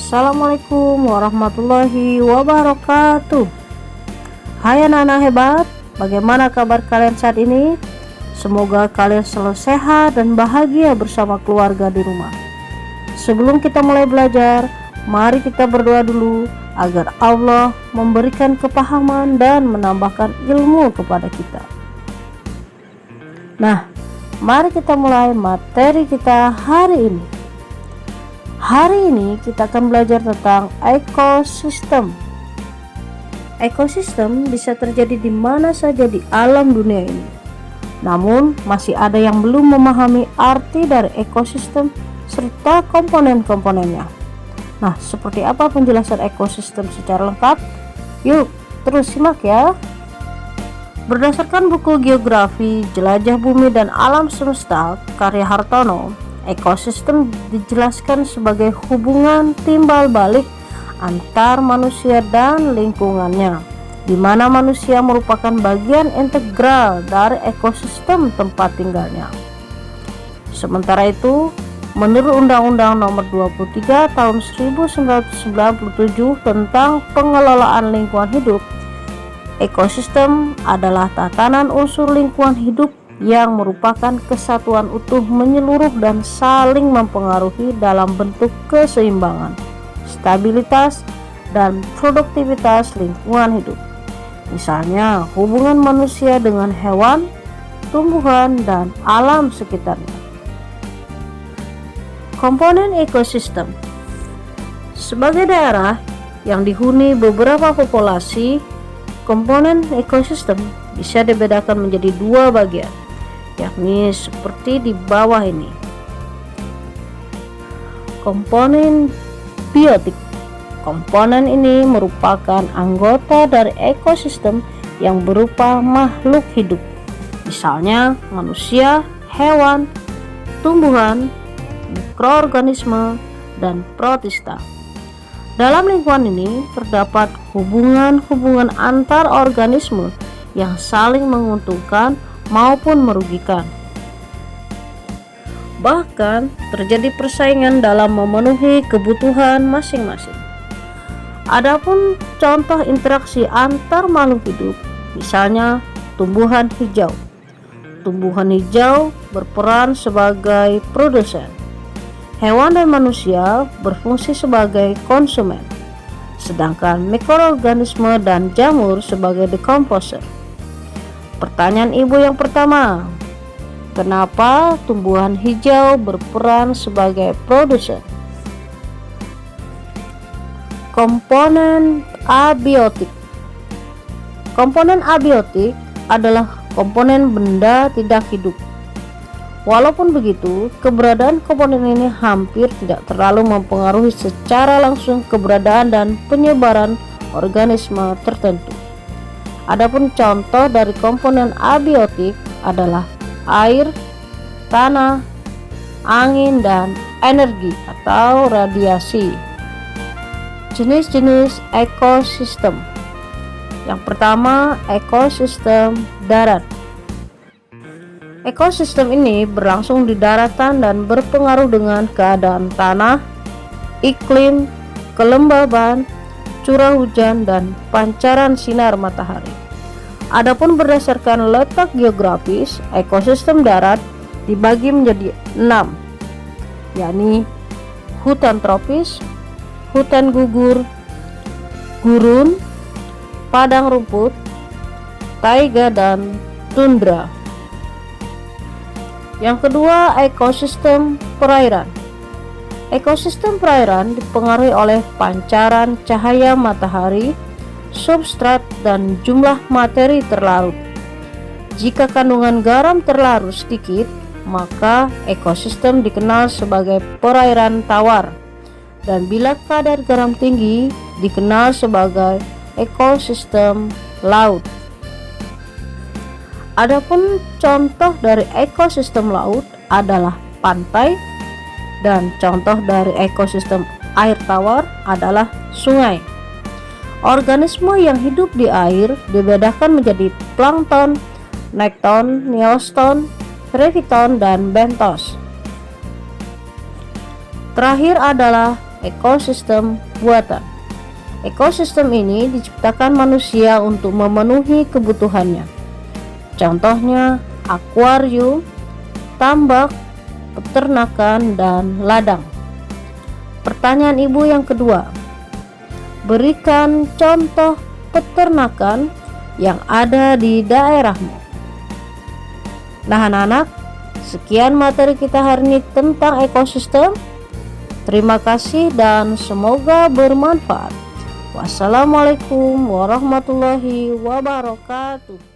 Assalamualaikum warahmatullahi wabarakatuh. Hai anak-anak hebat, bagaimana kabar kalian saat ini? Semoga kalian selalu sehat dan bahagia bersama keluarga di rumah. Sebelum kita mulai belajar, mari kita berdoa dulu agar Allah memberikan kepahaman dan menambahkan ilmu kepada kita. Nah, mari kita mulai materi kita hari ini. Hari ini kita akan belajar tentang ekosistem. Ekosistem bisa terjadi di mana saja di alam dunia ini. Namun, masih ada yang belum memahami arti dari ekosistem serta komponen-komponennya. Nah, seperti apa penjelasan ekosistem secara lengkap? Yuk, terus simak ya. Berdasarkan buku Geografi, Jelajah Bumi dan Alam Semesta karya Hartono, ekosistem dijelaskan sebagai hubungan timbal balik antar manusia dan lingkungannya, di mana manusia merupakan bagian integral dari ekosistem tempat tinggalnya. Sementara itu, menurut Undang-Undang Nomor 23 Tahun 1997 tentang Pengelolaan Lingkungan Hidup, ekosistem adalah tatanan unsur lingkungan hidup yang merupakan kesatuan utuh menyeluruh dan saling mempengaruhi dalam bentuk keseimbangan, stabilitas, dan produktivitas lingkungan hidup. Misalnya, hubungan manusia dengan hewan, tumbuhan, dan alam sekitarnya. Komponen ekosistem sebagai daerah yang dihuni beberapa populasi, komponen ekosistem bisa dibedakan menjadi dua bagian, yakni seperti di bawah ini. Komponen biotik. Komponen ini merupakan anggota dari ekosistem yang berupa makhluk hidup, misalnya manusia, hewan, tumbuhan, mikroorganisme, dan protista. Dalam lingkungan ini terdapat hubungan-hubungan antar organisme yang saling menguntungkan maupun merugikan. Bahkan terjadi persaingan dalam memenuhi kebutuhan masing-masing. Adapun contoh interaksi antar makhluk hidup, misalnya tumbuhan hijau. Tumbuhan hijau berperan sebagai produsen. Hewan dan manusia berfungsi sebagai konsumen, sedangkan mikroorganisme dan jamur sebagai decomposer. Pertanyaan ibu yang pertama, kenapa tumbuhan hijau berperan sebagai produsen? Komponen abiotik. Komponen abiotik adalah komponen benda tidak hidup. Walaupun begitu, keberadaan komponen ini hampir tidak terlalu mempengaruhi secara langsung keberadaan dan penyebaran organisme tertentu. Adapun contoh dari komponen abiotik adalah air, tanah, angin, dan energi atau radiasi. Jenis-jenis ekosistem. Yang pertama, ekosistem darat. Ekosistem ini berlangsung di daratan dan berpengaruh dengan keadaan tanah, iklim, kelembaban, curah hujan, dan pancaran sinar matahari. Adapun berdasarkan letak geografis, ekosistem darat dibagi menjadi 6, yakni hutan tropis, hutan gugur, gurun, padang rumput, taiga, dan tundra. Yang kedua, ekosistem perairan. Ekosistem perairan dipengaruhi oleh pancaran cahaya matahari, substrat, dan jumlah materi terlarut. Jika kandungan garam terlarut sedikit, maka ekosistem dikenal sebagai perairan tawar, dan bila kadar garam tinggi dikenal sebagai ekosistem laut. Adapun contoh dari ekosistem laut adalah pantai, dan contoh dari ekosistem air tawar adalah sungai. Organisme yang hidup di air dibedakan menjadi plankton, nekton, neoston, perifiton, dan bentos. Terakhir adalah ekosistem buatan. Ekosistem ini diciptakan manusia untuk memenuhi kebutuhannya. Contohnya akuarium, tambak, peternakan, dan ladang. Pertanyaan ibu yang kedua, berikan contoh peternakan yang ada di daerahmu. Nah anak-anak, sekian materi kita hari ini tentang ekosistem. Terima kasih dan semoga bermanfaat. Wassalamualaikum warahmatullahi wabarakatuh.